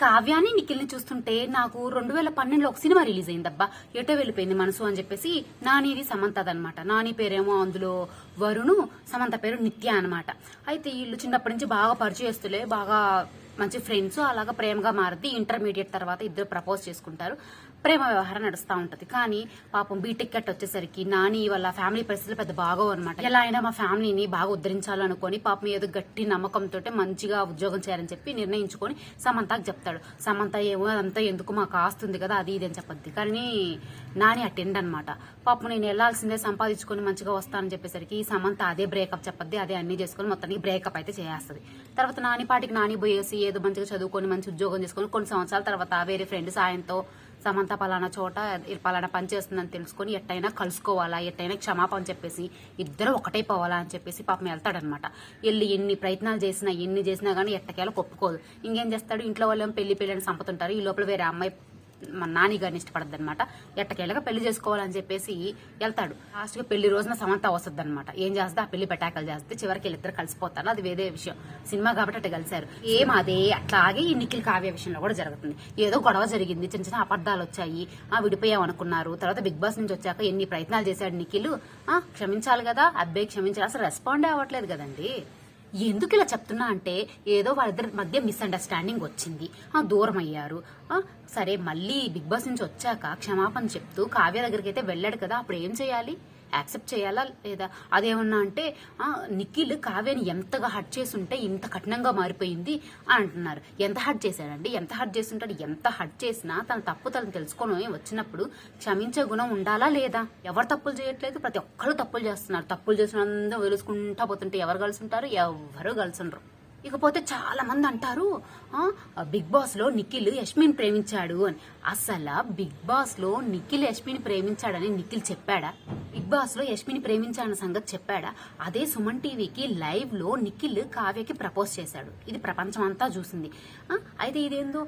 కావ్యాన్ని నిఖిల్ని చూస్తుంటే నాకు 2012లో ఒక సినిమా రిలీజ్ అయిందబ్బా, ఎటో వెళ్ళిపోయింది మనసు అని చెప్పేసి. నానిది సమంతదనమాట. నాని పేరేమో అందులో వరుణు, సమంత పేరు నిత్య అనమాట. అయితే వీళ్ళు చిన్నప్పటి నుంచి బాగా పరిచయస్తులే, బాగా మంచి ఫ్రెండ్స్. అలాగా ప్రేమగా మారుద్ది. ఇంటర్మీడియట్ తర్వాత ఇద్దరు ప్రపోజ్ చేసుకుంటారు. ప్రేమ వ్యవహారం నడుస్తూ ఉంటది. కానీ పాపం బీటెక్ కట్ వచ్చేసరికి నాని వాళ్ళ ఫ్యామిలీ పరిస్థితులు పెద్ద బాగోవు అనమాట. ఎలా అయినా మా ఫ్యామిలీని బాగా ఉద్ధరించాలనుకొని పాపం ఏదో గట్టి నమ్మకంతో మంచిగా ఉద్యోగం చేయాలని చెప్పి నిర్ణయించుకొని సమంతకు చెప్తాడు. సమంత ఏమో అదంతా ఎందుకు, మాకు ఆస్తుంది కదా అది ఇది అని చెప్పద్ది. కానీ నాని అటెండ్ అనమాట. పాపం నేను వెళ్లాల్సిందే, సంపాదించుకొని మంచిగా వస్తానని చెప్పేసరికి సమంత అదే బ్రేకప్ చెప్పద్ది, అదే అన్ని చేసుకుని మొత్తానికి బ్రేకప్ అయితే చేస్తుంది. తర్వాత నాని పాటికి నాని పోయేసి ఏదో మంచిగా చదువుకొని మంచి ఉద్యోగం చేసుకుని కొన్ని సంవత్సరాల తర్వాత వేరే ఫ్రెండ్ సాయంతో సమంత పలానా చోట పలానా పని చేస్తుందని తెలుసుకొని ఎట్టయినా కలుసుకోవాలా, ఎట్టయినా క్షమాపణ చెప్పేసి ఇద్దరు ఒకటే పోవాలా అని చెప్పేసి పాపం వెళ్తాడనమాట. వెళ్ళి ఎన్ని ప్రయత్నాలు చేసినా ఎన్ని చేసినా కానీ ఎట్టకేలా ఒప్పుకోదు. ఇంకేం చేస్తాడు, ఇంట్లో వాళ్ళు పెళ్లి అని సంపుతుంటారు. ఈ లోపల వేరే అమ్మాయి మన నాని గారిని ఇష్టపడద్దు అనమాట. ఎట్టకేళ్ళగా పెళ్లి చేసుకోవాలని చెప్పేసి వెళ్తాడు. లాస్ట్ గా పెళ్లి రోజున సమంత వస్తుంది అనమాట. ఏం చేస్తే ఆ పెళ్లి పెటాకలు చేస్తే చివరికి వీళ్ళిద్దరు కలిసిపోతారు. అది వేరే విషయం. సినిమా కాబట్టి అట్లా కలిశారు. అదే అట్లాగే ఈ నిఖిల్ కావ్య విషయంలో కూడా జరుగుతుంది. ఏదో గొడవ జరిగింది, చిన్న చిన్న అబద్ధాలు వచ్చాయి, విడిపోయాం అనుకున్నారు. తర్వాత బిగ్ బాస్ నుంచి వచ్చాక ఎన్ని ప్రయత్నాలు చేశాడు నిఖిల్. క్షమించాలి కదా, అబ్బాయి క్షమించాలి. అసలు రెస్పాండ్ అవ్వట్లేదు కదండి. ఎందుకు ఇలా చెప్తున్నా అంటే ఏదో వాళ్ళిద్దరి మధ్య మిస్అండర్స్టాండింగ్ వచ్చింది, దూరం అయ్యారు. సరే మళ్ళీ బిగ్ బాస్ నుంచి వచ్చాక క్షమాపణ చెప్తూ కావ్య దగ్గరికి అయితే వెళ్ళాడు కదా, అప్పుడు ఏం చేయాలి? యాక్సెప్ట్ చేయాలా లేదా? అదేమన్నా అంటే నిఖిల్ కావ్యని ఎంతగా హర్ట్ చేసుంటే ఇంత కఠినంగా మారిపోయింది అని అంటున్నారు. ఎంత హర్ట్ చేశాడండి? ఎంత హర్ట్ చేస్తుంటాడు? ఎంత హర్ట్ చేసినా తన తప్పు తను తెలుసుకొని వచ్చినప్పుడు క్షమించే గుణం ఉండాలా లేదా? ఎవరు తప్పులు చేయట్లేదు, ప్రతి ఒక్కరు తప్పులు చేస్తున్నారు. తప్పులు చేసిన అందరూ వెలుసుకుంటా పోతుంటే ఎవరు కలిసి ఉంటారు? ఎవరు కలిసి ఉండరు. ఇకపోతే చాలా మంది అంటారు బిగ్ బాస్ లో నిఖిల్ యష్మిని ప్రేమించాడు అని. అసలు బిగ్ బాస్ లో నిఖిల్ యష్మిని ప్రేమించాడని నిఖిల్ చెప్పాడా? బిగ్ బాస్ లో యష్మిని ప్రేమించాడన్న సంగతి చెప్పాడా? అదే సుమన్ టీవీకి లైవ్ లో నిఖిల్ కావ్యకి ప్రపోజ్ చేశాడు. ఇది ప్రపంచం అంతా చూసింది. అయితే ఇదేందో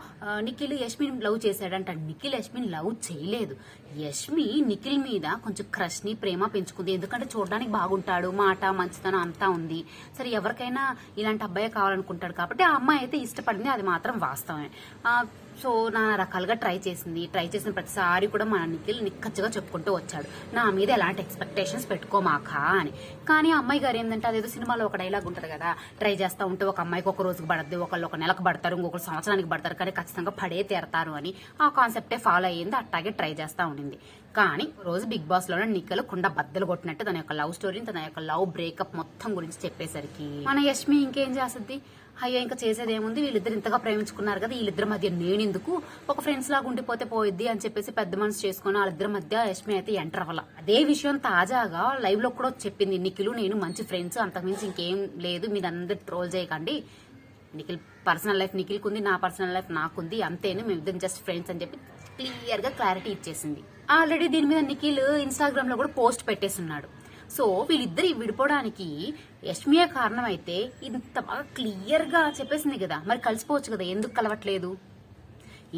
నిఖిల్ యష్మిని లవ్ చేశాడంట. నిఖిల్ యష్మిని లవ్ చేయలేదు. యష్మి నిఖిల్ మీద కొంచెం క్రష్ ని ప్రేమ పెంచుకుంది. ఎందుకంటే చూడడానికి బాగుంటాడు, మాట మంచితనం అంతా ఉంది. సరే ఎవరికైనా ఇలాంటి అబ్బాయి కావాలనుకుంటాడు కాబట్టి ఆ అమ్మాయి అయితే ఇష్టపడింది, అది మాత్రం వాస్తవమే. సో నానా రకాలుగా ట్రై చేసిన ప్రతిసారి కూడా మన నిఖిల్ నిక్కచ్చిగా చెప్పుకుంటూ వచ్చాడు, నా మీద ఎలాంటి ఎక్స్పెక్టేషన్స్ పెట్టుకోమాకా అని. కానీ ఆ అమ్మాయి గారు ఏంటంటే అదేదో సినిమాలో ఒక డైలాగ్ ఉంటది కదా, ట్రై చేస్తూ ఉంటే ఒక అమ్మాయికి ఒక రోజుకి పడద్దు, ఒకళ్ళు ఒక నెలకు పడతారు, ఇంకొకరు సంవత్సరానికి పడతారు, కానీ ఖచ్చితంగా పడే తీరతారు అని ఆ కాన్సెప్టే ఫాలో అయ్యింది. అట్టాగే ట్రై చేస్తూ ఉండింది. కానీ రోజు బిగ్ బాస్ లోనే నిఖిల్ కుండ బద్దలు కొట్టినట్టు తన యొక్క లవ్ స్టోరీని, తన యొక్క లవ్ బ్రేకప్ మొత్తం గురించి చెప్పేసరికి మన యష్మి ఇంకేం చేస్తుంది? అయ్యో ఇంకా చేసేది ఏముంది, వీళ్ళిద్దరు ఇంతగా ప్రేమించుకున్నారు కదా, వీళ్ళిద్దరి మధ్య నేనెందుకు, ఒక ఫ్రెండ్స్ లాగా ఉండిపోతే పోయిద్ది అని చెప్పేసి పెద్ద మనసు చేసుకుని వాళ్ళిద్దరి మధ్య యష్మి అయితే ఎంటర్ అవ్వాల. అదే విషయం తాజాగా లైవ్ లో కూడా చెప్పింది. నిఖిల్ నేను మంచి ఫ్రెండ్స్, అంతకుమించి ఇంకేం లేదు, మీరందరూ ట్రోల్ చేయకండి. నిఖిల్ పర్సనల్ లైఫ్ నిఖిల్కి ఉంది, నా పర్సనల్ లైఫ్ నాకుంది, అంతేను, మేమిద్దరం జస్ట్ ఫ్రెండ్స్ అని చెప్పి క్లియర్ గా క్లారిటీ ఇచ్చేసింది. ఆల్రెడీ దీని మీద నిఖిల్ ఇన్స్టాగ్రామ్ లో కూడా పోస్ట్ పెట్టేస్తున్నాడు. సో వీళ్ళిద్దరు విడిపోవడానికి యష్మియే కారణం అయితే ఇంత బాగా క్లియర్ గా చెప్పేసింది కదా, మరి కలిసిపోవచ్చు కదా, ఎందుకు కలవట్లేదు?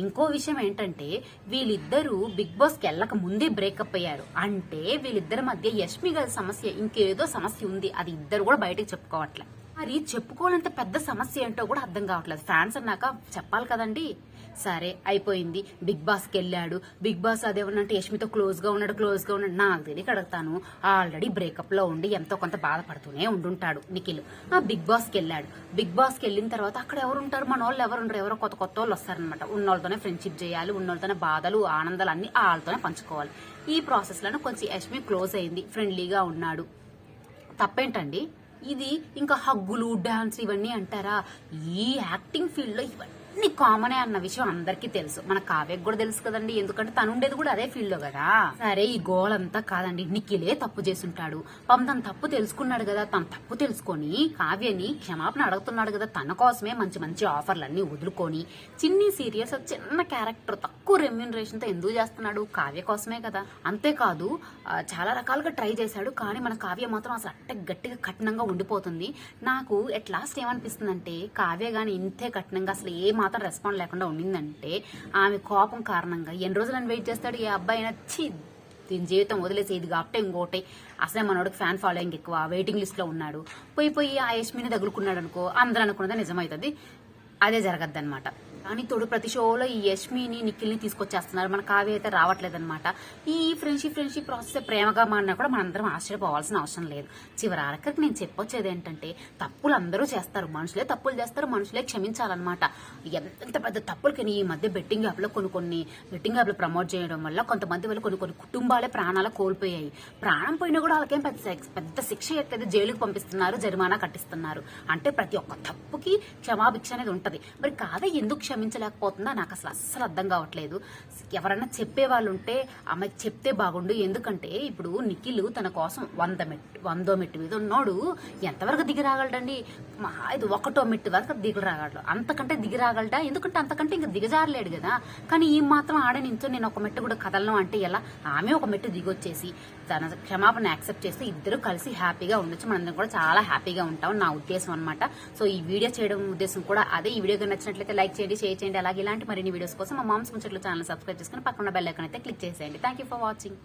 ఇంకో విషయం ఏంటంటే వీళ్ళిద్దరూ బిగ్ బాస్ కి వెళ్ళక ముందే బ్రేకప్ అయ్యారు. అంటే వీళ్ళిద్దరి మధ్య యష్మి గారి సమస్య ఇంకేదో సమస్య ఉంది, అది ఇద్దరు కూడా బయటకు చెప్పుకోవట్లే. మరి చెప్పుకోవాలంటే పెద్ద సమస్య ఏంటో కూడా అర్థం కావట్లేదు. ఫ్యాన్స్ అన్నాక చెప్పాలి కదండి. సరే అయిపోయింది, బిగ్ బాస్ కి వెళ్ళాడు. బిగ్ బాస్ అదేమన్నంటే యష్మితో క్లోజ్ గా ఉన్నాడు. నాకు తెలియక అడుగుతాను, ఆల్రెడీ బ్రేకప్ లో ఉండి ఎంతో కొంత బాధపడుతూనే ఉండుంటాడు నిఖిల్. బిగ్ బాస్ కి వెళ్ళాడు. బిగ్ బాస్ కి వెళ్ళిన తర్వాత అక్కడ ఎవరుంటారు? మన వాళ్ళు ఎవరుంటారు? ఎవరో కొత్త కొత్త వాళ్ళు వస్తారనమాట. ఉన్నోళ్ళతోనే ఫ్రెండ్షిప్ చేయాలి, ఉన్నోళ్ళతోనే బాధలు ఆనందాలు అన్ని వాళ్ళతోనే పంచుకోవాలి. ఈ ప్రాసెస్ లోనే కొంచెం యష్మి క్లోజ్ అయింది, ఫ్రెండ్లీగా ఉన్నాడు. తప్పేంటండి ఇది? ఇంకా హగ్గులు, డాన్స్ ఇవన్నీ అంటారా? ఈ యాక్టింగ్ ఫీల్డ్ లో ఇవన్నీ కామనే అన్న విషయం అందరికీ తెలుసు. మన కావ్యకు కూడా తెలుసు కదండి, ఎందుకంటే తను ఉండేది కూడా అదే ఫీల్డ్ లో కదా. సరే ఈ గోల్ అంతా కాదండి, నిఖిలే తప్పు చేసుంటాడు. పాపం తను తప్పు తెలుసుకున్నాడు కదా, తను తప్పు తెలుసుకొని కావ్యని క్షమాపణ అడుగుతున్నాడు కదా, తన కోసమే మంచి మంచి ఆఫర్లన్నీ వదులుకొని చిన్ని సీరియస్ చిన్న క్యారెక్టర్ తక్కువ రెమ్యూనరేషన్ తో ఎందుకు చేస్తున్నాడు? కావ్య కోసమే కదా. అంతేకాదు చాలా రకాలుగా ట్రై చేశాడు, కానీ మన కావ్య మాత్రం అసలు అట్ట గట్టిగా కఠినంగా ఉండిపోతుంది. నాకు ఎట్ లాస్ట్ ఏమనిపిస్తుందంటే కావ్య గాని ఇంతే కఠినంగా అసలు ఏ మాత్రం రెస్పాండ్ లేకుండా ఉండిందంటే ఆమె కోపం కారణంగా ఎన్ని రోజులని వెయిట్ చేస్తాడు ఏ అబ్బాయి నచ్చి దీని జీవితం వదిలేసి ఇది కాబట్టి ఇంకోటి. అసలే మనోడికి ఫ్యాన్ ఫాలోయింగ్ ఎక్కువ, వెయిటింగ్ లిస్ట్ లో ఉన్నాడు. పోయి ఆ యష్మిని తగులుకున్నాడు అనుకో, అందరూ అనుకున్నదే నిజమవుతుంది, అదే జరగద్దు అనమాట. కానీ తోడు ప్రతి షోలో ఈ యష్మిని నిఖిల్ని తీసుకొచ్చేస్తున్నారు, మన కావ్య అయితే రావట్లేదు అనమాట. ఈ ఫ్రెండ్షిప్ ప్రాసెస్ ప్రేమగా మారినా కూడా మనందరం ఆశ్చర్యపోవాల్సిన అవసరం లేదు. చివరి ఆఖరికి నేను చెప్పొచ్చేది ఏంటంటే, తప్పులు అందరూ చేస్తారు, మనుషులే తప్పులు చేస్తారు, మనుషులే క్షమించాలన్నమాట. ఎంత పెద్ద తప్పులకి ఈ మధ్య బెట్టింగ్ యాప్లో కొన్ని బెట్టింగ్ యాప్లు ప్రమోట్ చేయడం వల్ల కొంతమంది వల్ల కొన్ని కుటుంబాలే ప్రాణాలు కోల్పోయాయి. ప్రాణం పోయినా కూడా వాళ్ళకేం పెద్ద శిక్ష ఎట్లేదు, జైలుకి పంపిస్తున్నారు, జరిమానా కట్టిస్తున్నారు. అంటే ప్రతి ఒక్క తప్పుకి క్షమాభిక్ష అనేది ఉంటది. మరి కాదే ఎందుకు క్షమించలేకపోతుందా నాకు అస్సలు అర్థం కావట్లేదు. ఎవరన్నా చెప్పే వాళ్ళు ఉంటే ఆమెకు చెప్తే బాగుండు. ఎందుకంటే ఇప్పుడు నిఖిల్ తన కోసం 100 మెట్టు మీద ఉన్నోడు ఎంతవరకు దిగి రాగలడండి? ఇది 1వ మెట్టు వరకు దిగి రాగలడు, అంతకంటే దిగి రాగలడా? ఎందుకంటే అంతకంటే ఇంకా దిగజారలేడు కదా. కానీ ఈ మాత్రం ఆడ నించో నేను ఒక మెట్టు కూడా కదలను అంటే ఎలా? ఆమె ఒక మెట్టు దిగొచ్చేసి తన క్షమాపణ యాక్సెప్ట్ చేస్తే ఇద్దరు కలిసి హ్యాపీగా ఉండొచ్చు, మనందరం కూడా చాలా హ్యాపీగా ఉంటాం నా ఉద్దేశం అనమాట. సో ఈ వీడియో చేయడం ఉద్దేశం కూడా అదే. ఈ వీడియో నచ్చినట్లయితే లైక్ చేయండి, షేర్ చేయండి. అలాగే ఇలాంటి మరిన్ని వీడియోస్ కోసం మా మామ్స్ ముచ్చట్లు ఛానల్ సబ్స్క్రైబ్ చేసుకుని పక్కన బెల్ ఐకాన్ అయితే క్లిక్ చేసేయండి. Thank you for watching.